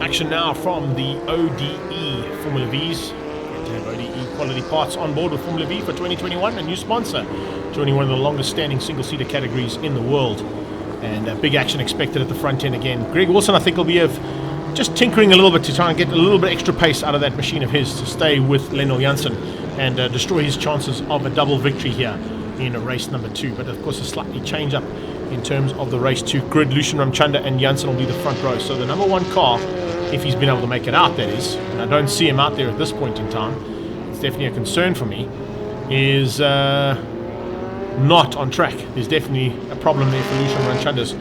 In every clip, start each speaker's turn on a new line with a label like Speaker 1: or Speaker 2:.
Speaker 1: action now from the ODE Formula Vees. To have ODE quality parts on board with Formula Vee for 2021, a new sponsor, joining one of the longest standing single-seater categories in the world. And big action expected at the front end again. Greg Wilson, I think, will be just tinkering a little bit to try and get a little bit extra pace out of that machine of his to stay with Lendl Jansen and destroy his chances of a double victory here in race number 2. But of course, a slightly change up in terms of the race 2 grid. Lucian Ramchanda and Jansen will be the front row. So the number 1 car, if he's been able to make it out, that is, and I don't see him out there at this point in time, it's definitely a concern for me, is not on track. There's definitely a problem there for Lucian Ramchanda's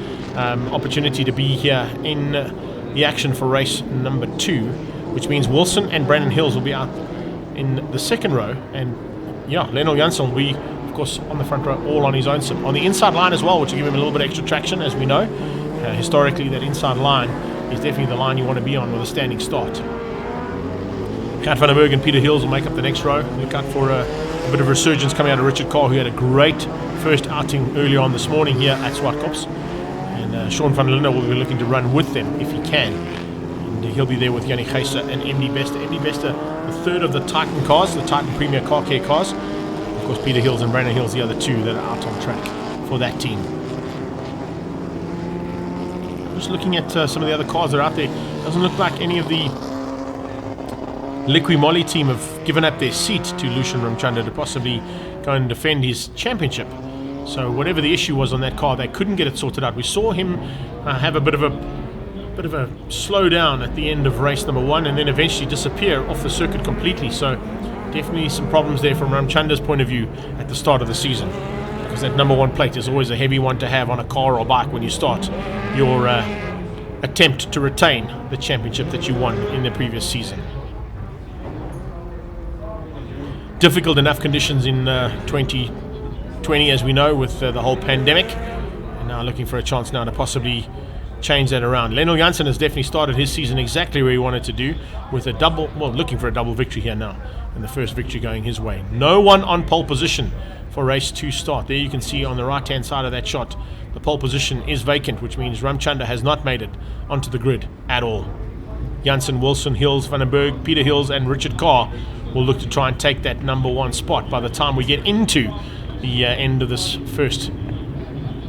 Speaker 1: opportunity to be here in the action for race number 2, which means Wilson and Brandon Hills will be out in the second row, and Lendl Jansen will be, of course, on the front row, all on his own sim. On the inside line as well, which will give him a little bit extra traction, as we know. Historically, that inside line is definitely the line you want to be on with a standing start. Gert van den Berg and Peter Hills will make up the next row. Look out for a bit of resurgence coming out of Richard Carr, who had a great first outing earlier on this morning here at Zwartkops. And Sean van Linde will be looking to run with them if he can. And he'll be there with Jannie Geyser and MD Bester. MD Bester, the third of the Titan cars, the Titan Premier Car Care cars. Of course, Peter Hills and Brandon Hills, the other two that are out on track for that team. Just looking at some of the other cars that are out there, doesn't look like any of the Liqui Moly team have given up their seat to Lucian Ramchanda to possibly go and defend his championship. So whatever the issue was on that car, they couldn't get it sorted out. We saw him have a bit of a slowdown at the end of race number 1 and then eventually disappear off the circuit completely. So definitely some problems there from Ramchanda's point of view at the start of the season, because that number 1 plate is always a heavy one to have on a car or bike when you start your attempt to retain the championship that you won in the previous season. Difficult enough conditions in 2020, as we know, with the whole pandemic, and now looking for a chance now to possibly change that around. Lendl Jansen has definitely started his season exactly where he wanted to do, with looking for a double victory here now, and the first victory going his way. No one on pole position for race 2 start. There you can see on the right hand side of that shot, the pole position is vacant, which means Ramchanda has not made it onto the grid at all. Jansen, Wilson, Hills, Van den Berg, Peter Hills and Richard Carr will look to try and take that number 1 spot by the time we get into the end of this first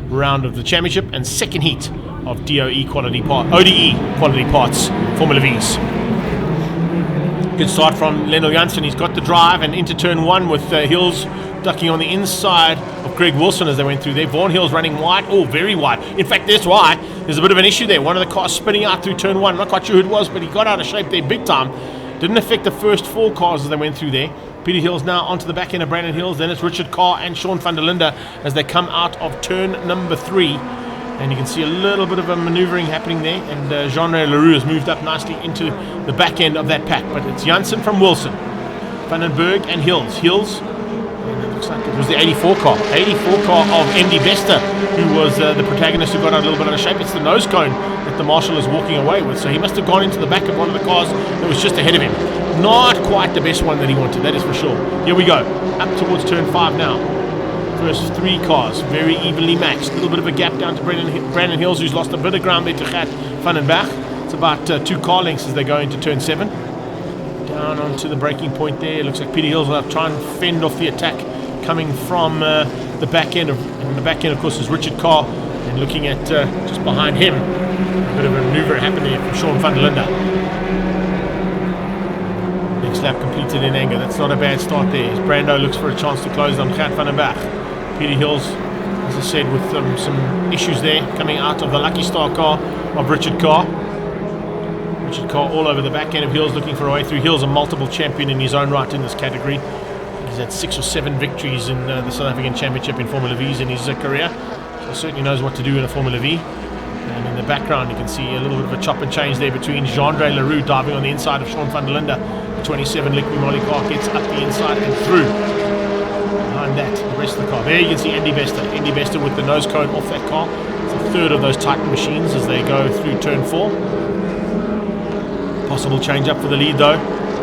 Speaker 1: round of the championship and second heat of ODE quality parts Formula V's. Good start from Lendl Jansen. He's got the drive and into turn 1 with Hills ducking on the inside of Greg Wilson as they went through there. Vaughn Hills running wide, very wide. In fact, that's why there's a bit of an issue there. One of the cars spinning out through turn 1. Not quite sure who it was, but he got out of shape there big time. Didn't affect the first 4 cars as they went through there. Peter Hills now onto the back end of Brandon Hills. Then it's Richard Carr and Sean van der Linde as they come out of turn number 3. And you can see a little bit of a maneuvering happening there. And Jean-Ray Roux has moved up nicely into the back end of that pack. But it's Jansen from Wilson, Van den Berg and Hills. And it looks like it was the 84 car. 84 car of MD Bester, who was the protagonist who got out a little bit out of shape. It's the nosecone that the marshal is walking away with. So he must have gone into the back of one of the cars that was just ahead of him. Not quite the best one that he wanted, that is for sure. Here we go, up towards turn 5 now. First 3 cars, very evenly matched. A little bit of a gap down to Brandon Hills, who's lost a bit of ground there to Gert van den Berg. It's about 2 car lengths as they go into turn 7. Down onto the braking point there. Looks like Peter Hills will have to try and fend off the attack coming from the back end. And the back end, of course, is Richard Carr. And looking at just behind him, a bit of a maneuver happening from Sean van der Linde. Next lap completed in anger. That's not a bad start there. As Brando looks for a chance to close on Gert van den Berg. Peter Hills, as I said, with some issues there coming out of the Lucky Star car of Richard Carr. Richard Carr all over the back end of Hills looking for a way through. Hills, a multiple champion in his own right in this category. He's had 6 or 7 victories in the South African Championship in Formula V's in his career. So certainly knows what to do in a Formula V. And in the background you can see a little bit of a chop and change there between Jean-Ray Leroux diving on the inside of Sean van der Linde. The 27 Liqui Moly car gets up the inside and through. Behind that, the rest of the car. There you can see MD Bester. MD Bester with the nose cone off that car. It's a third of those Titan machines as they go through turn 4. Possible change up for the lead though.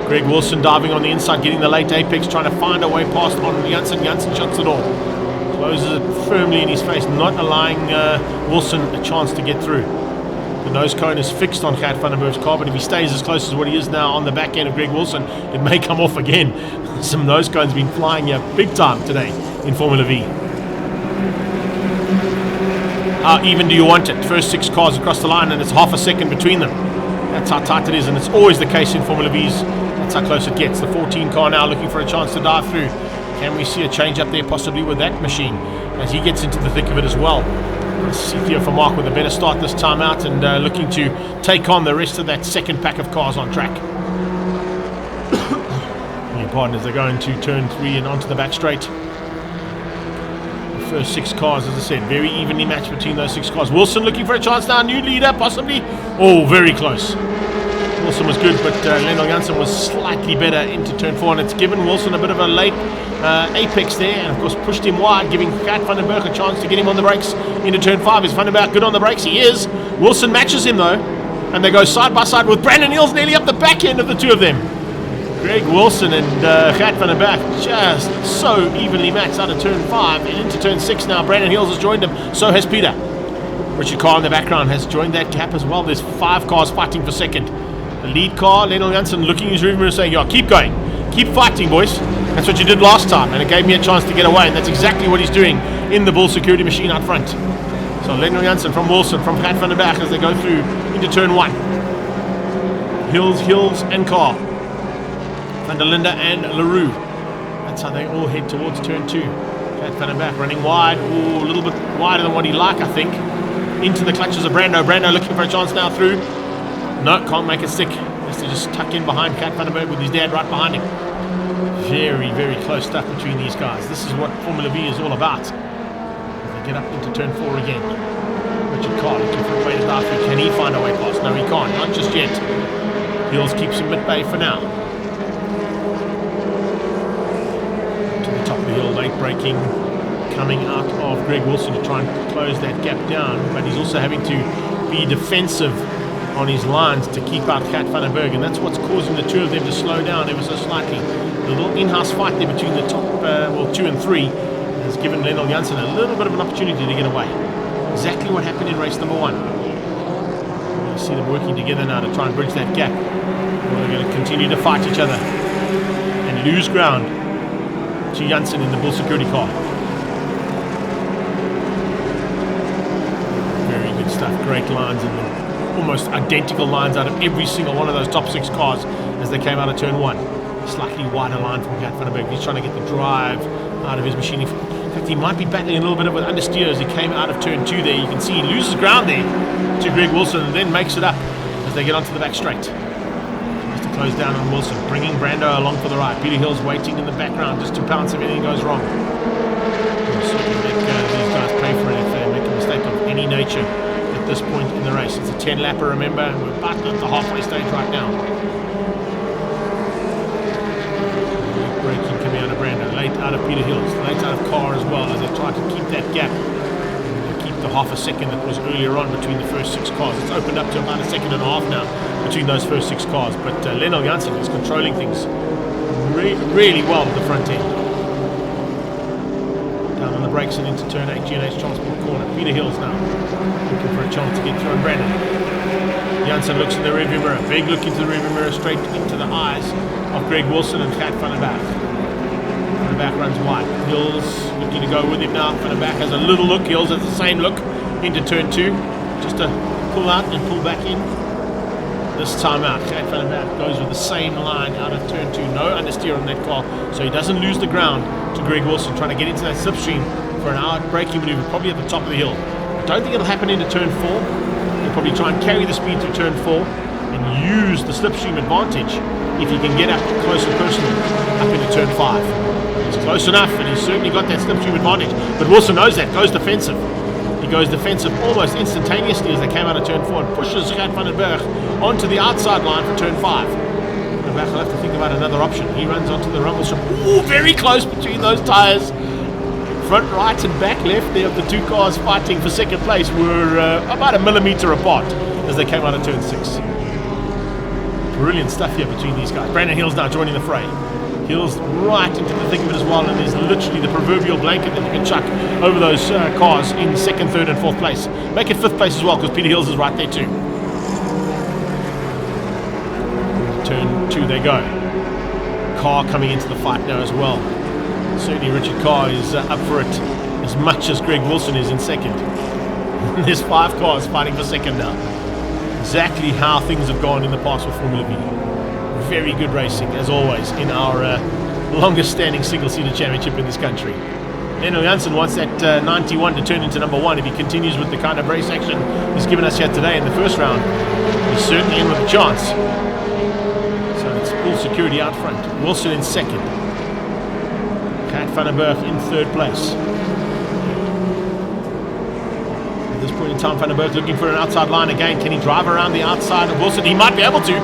Speaker 1: Greg Wilson diving on the inside, getting the late apex, trying to find a way past on Jansen. Jansen shuts it off. Closes it firmly in his face, not allowing Wilson a chance to get through. The nose cone is fixed on Gert van den Berg's car, but if he stays as close as what he is now on the back end of Greg Wilson, it may come off again. Some nose cones been flying here big time today in Formula V. How even do you want it? First 6 cars across the line and it's half a second between them. That's how tight it is, and it's always the case in Formula V's. That's how close it gets. The 14 car now looking for a chance to dive through. Can we see a change up there possibly with that machine as he gets into the thick of it as well? Let's see here for Vermaak with a better start this time out and looking to take on the rest of that second pack of cars on track. Your partners, they're going to turn 3 and onto the back straight. The first 6 cars, as I said, very evenly matched between those 6 cars. Wilson looking for a chance now, new leader possibly. Oh, very close. Wilson was good, but Lendl Jansen was slightly better into turn 4, and it's given Wilson a bit of a late apex there, and of course pushed him wide, giving Gert van den Berg a chance to get him on the brakes into turn 5. Is Van den Berg good on the brakes? He is. Wilson matches him though, and they go side by side with Brandon Hills nearly up the back end of the two of them. Greg Wilson and Gert van den Berg just so evenly matched out of turn 5 and into turn 6 now. Brandon Hills has joined him, so has Peter. Richard Carr in the background has joined that gap as well. There's 5 cars fighting for second. The lead car, Lendl Jansen, looking in his rearview mirror saying, "Yeah, keep going, keep fighting, boys. That's what you did last time, and it gave me a chance to get away," and that's exactly what he's doing in the bull security machine out front. So Lendl Jansen from Wilson, from Gert van den Berg as they go through into turn 1. Hills and Carr. Van der Linde and Roux. That's how they all head towards turn 2. Gert van den Berg running wide, a little bit wider than what he like, I think. Into the clutches of Brando. Brando looking for a chance now through. No, can't make it stick. Has to just tuck in behind Gert van den Berg with his dad right behind him. Very, very close stuff between these guys. This is what Formula V is all about. As they get up into turn 4 again. Richard Carr looking for a way to dive through. Can he find a way past? No, he can't. Not just yet. Hills keeps him at bay for now. To the top of the hill, late braking. Coming out of Greg Wilson to try and close that gap down. But he's also having to be defensive on his lines to keep out Gert van den Berg, and that's what's causing the two of them to slow down ever so slightly. The little in-house fight there between the top 2 and 3 has given Lendl Jansen a little bit of an opportunity to get away. Exactly what happened in race number 1. You see them working together now to try and bridge that gap. They're going to continue to fight each other and lose ground to Jansen in the bull security car. Very good stuff, great lines in them. Almost identical lines out of every single one of those top 6 cars as they came out of turn 1. Slightly wider line from Gert van den Berg. He's trying to get the drive out of his machine. In fact, he might be battling a little bit with understeer as he came out of turn 2 there. You can see he loses ground there to Greg Wilson and then makes it up as they get onto the back straight. Just to close down on Wilson, bringing Brando along for the ride. Peter Hill's waiting in the background just to pounce if anything goes wrong. We'll certainly make these guys pay for it if they make a mistake of any nature at this point in the race. It's a 10-lapper, remember, and we're about at the halfway stage right now. Late braking coming out of Brando, late out of Peter Hills, late out of Carr as well as they try to keep that gap. Keep the half a second that was earlier on between the first 6 cars. It's opened up to about a second and a half now between those first 6 cars, but Lendl Jansen is controlling things really well at the front end. Down on the brakes and into turn 8, G&H Transport corner. Peter Hills now looking for a chance to get through on Brandon. Jansen looks in the rearview mirror. Big look into the rearview mirror, straight into the eyes of Greg Wilson and Gert van den Berg. Van den Berg runs wide. Hills looking to go with him now. Van den Berg has a little look. Hills has the same look into turn 2. Just to pull out and pull back in. This time out, Gert van den Berg goes with the same line out of turn 2. No understeer on that car, so he doesn't lose the ground to Greg Wilson, trying to get into that slipstream for an out braking maneuver, probably at the top of the hill. I don't think it'll happen into turn 4. He'll probably try and carry the speed through turn 4 and use the slipstream advantage if he can get up close and personal up into turn 5. It's close enough, and he's certainly got that slipstream advantage. But Wilson knows that, goes defensive. He goes defensive almost instantaneously as they came out of turn 4 and pushes Gert van den Berg onto the outside line for turn 5. Van den Berg will have to think about another option. He runs onto the rumble strip. Ooh, very close between those tyres. Front right and back left there of the 2 cars fighting for second place were about a millimetre apart as they came out of turn 6. Brilliant stuff here between these guys. Brandon Hills now joining the fray. Hills right into the thick of it as well, and there's literally the proverbial blanket that you can chuck over those cars in 2nd, 3rd and 4th place. Make it 5th place as well, because Peter Hills is right there too. turn 2 they go. Carr coming into the fight now as well. Certainly Richard Carr is up for it as much as Greg Wilson is in second. There's 5 cars fighting for second now. Exactly how things have gone in the past with Formula Vee. Very good racing, as always, in our longest standing single-seater championship in this country. Lendl Jansen wants that 91 to turn into number 1 if he continues with the kind of race action he's given us here today in the first round. He's certainly in with a chance. So it's full security out front. Wilson in second. Kat van den Berg in third place. At this point in time, Van den Berg looking for an outside line again. Can he drive around the outside of Wilson? He might be able to.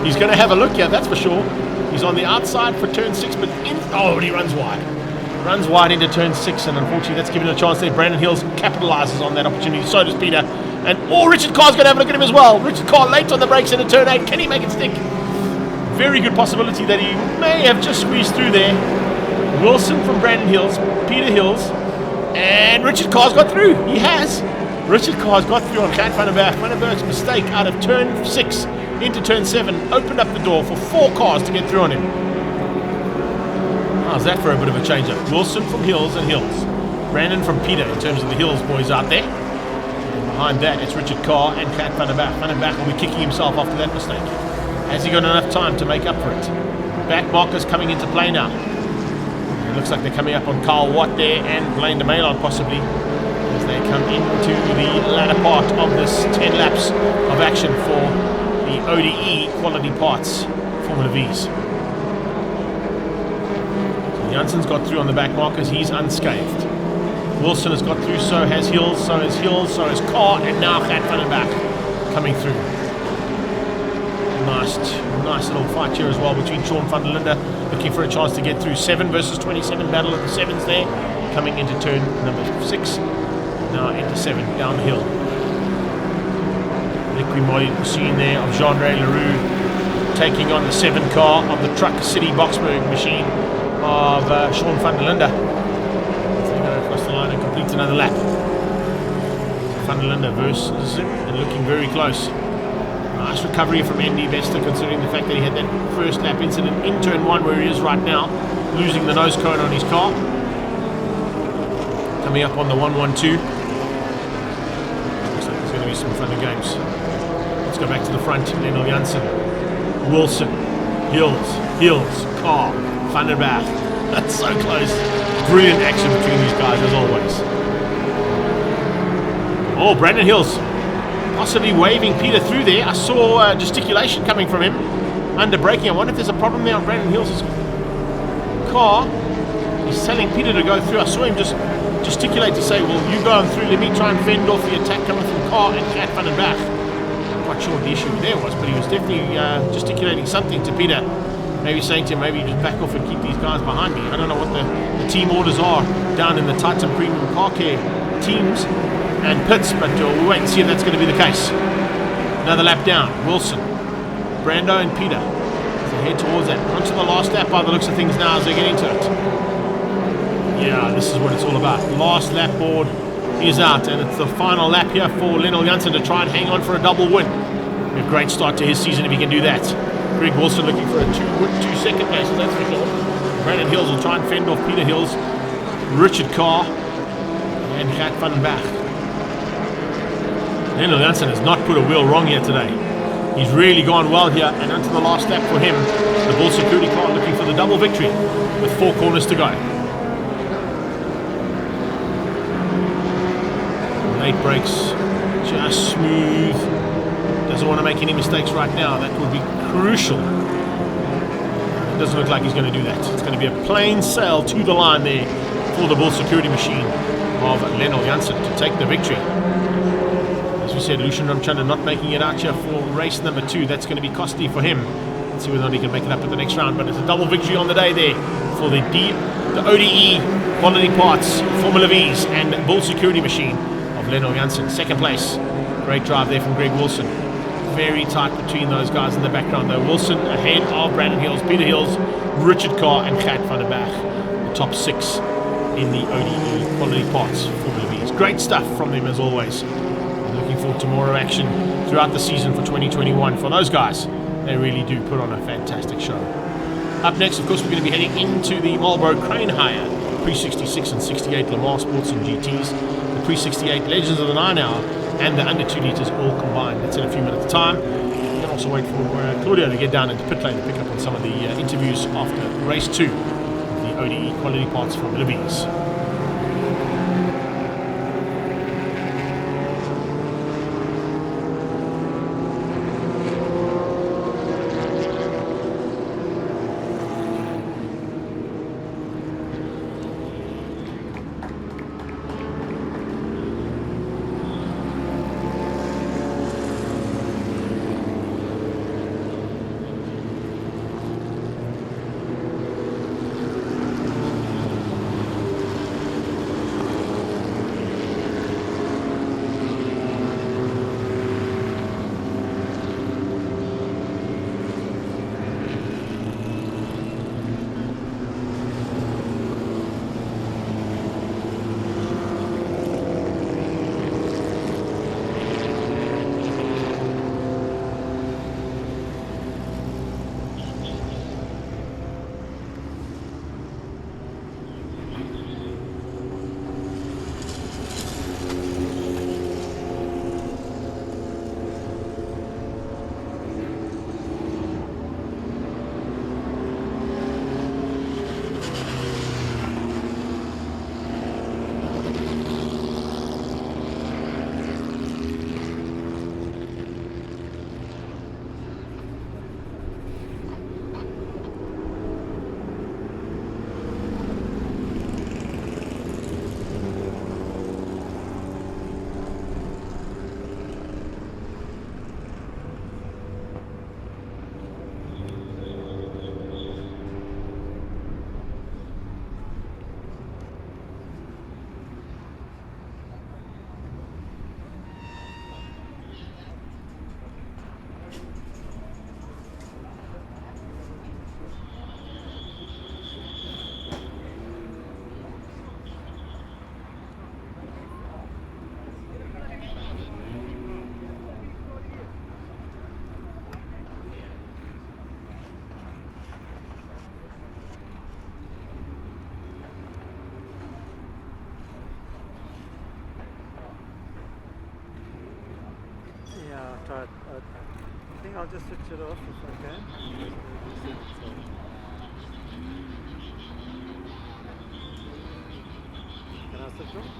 Speaker 1: He's going to have a look here, that's for sure. He's on the outside for turn 6, but he runs wide. Runs wide into turn 6, and unfortunately that's given him a chance there. Brandon Hills capitalises on that opportunity. So does Peter. And Richard Carr's going to have a look at him as well. Richard Carr late on the brakes into turn 8. Can he make it stick? Very good possibility that he may have just squeezed through there. Wilson from Brandon Hills, Peter Hills, and Richard Carr's got through. He has. Richard Carr's got through on Kat van den Berg. Van den Berg's mistake out of turn 6 into turn 7 opened up the door for 4 cars to get through on him. How's that for a bit of a change-up? Wilson from Hills and Hills. Brandon from Peter in terms of the Hills boys out there. And behind that, it's Richard Carr and Kat van den Berg. Van den Berg will be kicking himself after that mistake. Has he got enough time to make up for it? Back markers coming into play now. It looks like they're coming up on Carl Watt there and Blane de Meillon possibly as they come into the latter part of this 10 laps of action for the ODE quality parts Formula V's. Jansen's got through on the back markers, he's unscathed. Wilson has got through, so has Hills, so has Carr, and now Kat van den Berg coming through. Nice little fight here as well between Sean van der Linde, looking for a chance to get through. 7 versus 27 battle of the 7s there, coming into turn number 6, now into 7 down the hill. Liquid machine there of Jean-Ray Leroux taking on the 7 car of the Truck City Boxburg machine of Sean van der Linde. They go across the line and complete another lap. Van der Linde versus him and looking very close. Nice recovery from Fuming Bester considering the fact that he had that first lap incident in turn 1 where he is right now, losing the nose cone on his car. Coming up on the 112. Looks like there's going to be some fun and games. Let's go back to the front. Lendl Jansen, Wilson, Hills, Carr, Van den Berg. That's so close. Brilliant action between these guys as always. Oh, Brandon Hills possibly waving Peter through there. I saw gesticulation coming from him under braking. I wonder if there's a problem there on Brandon Hills' car. He's telling Peter to go through. I saw him just gesticulate to say, well, you go on through, let me try and fend off the attack coming from Carr and Kat van den Berg. I'm not sure what the issue there was, but he was definitely gesticulating something to Peter. Maybe saying to him, maybe just back off and keep these guys behind me. I don't know what the team orders are down in the Titan Premium Car Care teams and pits, but we'll wait and see if that's going to be the case. Another lap down. Wilson, Brando and Peter as they head towards that. Onto the last lap by the looks of things now as they get into it. Yeah, this is what it's all about. Last lap board is out, and it's the final lap here for Lendl Jansen to try and hang on for a double win. A great start to his season if he can do that. Greg Wilson looking for a 2 second places, that's for sure. Brandon Hills will try and fend off Peter Hills, Richard Carr, and Kat van den Berg. Lendl Jansen has not put a wheel wrong here today. He's really gone well here, and onto the last lap for him. The Bull Security car looking for the double victory with 4 corners to go. Late brakes, just smooth. Doesn't want to make any mistakes right now. That would be crucial. It doesn't look like he's going to do that. It's going to be a plain sail to the line there for the Bull Security machine of Lendl Jansen to take the victory. As we said, Lucian Ramchanda not making it out here for race number 2. That's going to be costly for him. Let's see whether or not he can make it up at the next round. But it's a double victory on the day there for the ODE quality parts, Formula V's and Bull Security machine of Lendl Jansen. Second place. Great drive there from Greg Wilson. Very tight between those guys in the background though. Wilson ahead of Brandon Hills, Peter Hills, Richard Carr and Kat van den Berg. The top 6 in the ODE quality parts Formula V's. Great stuff from them as always. Looking forward to more action throughout the season for 2021 for those guys They really do put on a fantastic show. Up next, of course, we're going to be heading into the Marlboro Crane Hire, Pre-66 and 68 Le Mans Sports and GTs, the Pre-68 Legends of the 9 Hour, and the under 2 litres all combined. That's in a few minutes' time. We can also wait for Claudio to get down into pit lane to pick up on some of the interviews after race 2 of the ODE Quality Parts Formula Vees.
Speaker 2: I think I'll just switch it off if I can. Can I switch off?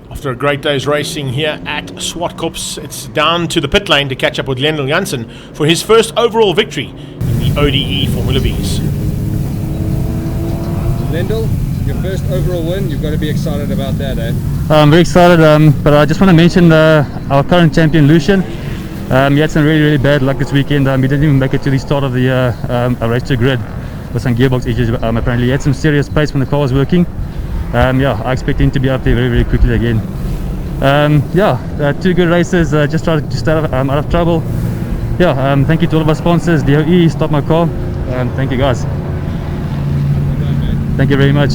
Speaker 1: After a great day's racing here at Zwartkops, it's down to the pit lane to catch up with Lendl Jansen for his first overall victory in the ODE Formula Vees.
Speaker 3: Lendl, Your first overall win, you've got to be excited about that, eh?
Speaker 4: I'm very excited, but I just want to mention our current champion, Lucian. He had some really bad luck this weekend. He didn't even make it to the start of the race to grid with some gearbox issues. Apparently he had some serious pace when the car was working. Yeah, I expect him to be up there very quickly again. Yeah, 2 good races, just try to stay out of trouble. Yeah, thank you to all of our sponsors, DOE, Stop My Car. Thank you guys.
Speaker 3: Well done, mate.
Speaker 4: Thank you very much.